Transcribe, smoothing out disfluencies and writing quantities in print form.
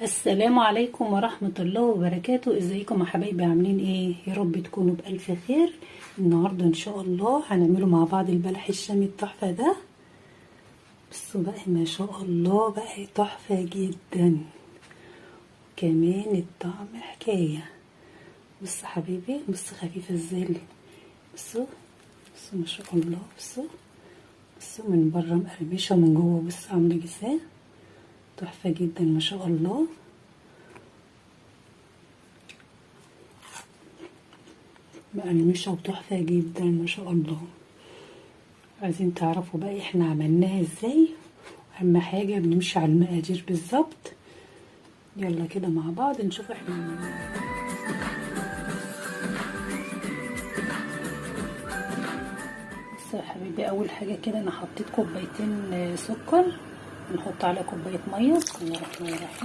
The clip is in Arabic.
السلام عليكم ورحمة الله وبركاته. ازيكم يا حبايبي؟ عاملين ايه؟ يا رب تكونوا بألف خير. النهاردة ان شاء الله هنعمله مع بعض البلح الشامي التحفة ده. بصوا بقى ما شاء الله بقى تحفة جدا، كمان الطعم حكاية. بص حبيبي، بص خفيفة ازاي، بصوا ما شاء الله. بصوا من بره مقرمشة ومن جوه بصوا عاملة ازاي، تحفة جدا ما شاء الله. مقرمشة وتحفة جدا ما شاء الله. عايزين تعرفوا بقى احنا عملناها ازاي؟ اهم حاجة بنمشي على المقادير بالظبط. يلا كده مع بعض نشوف احنا عملناها. بص يا حبيبي، اول حاجة كده انا حطيت كوبايتين سكر، نحط على كوباية مية. بسم الله الرحمن الرحيم.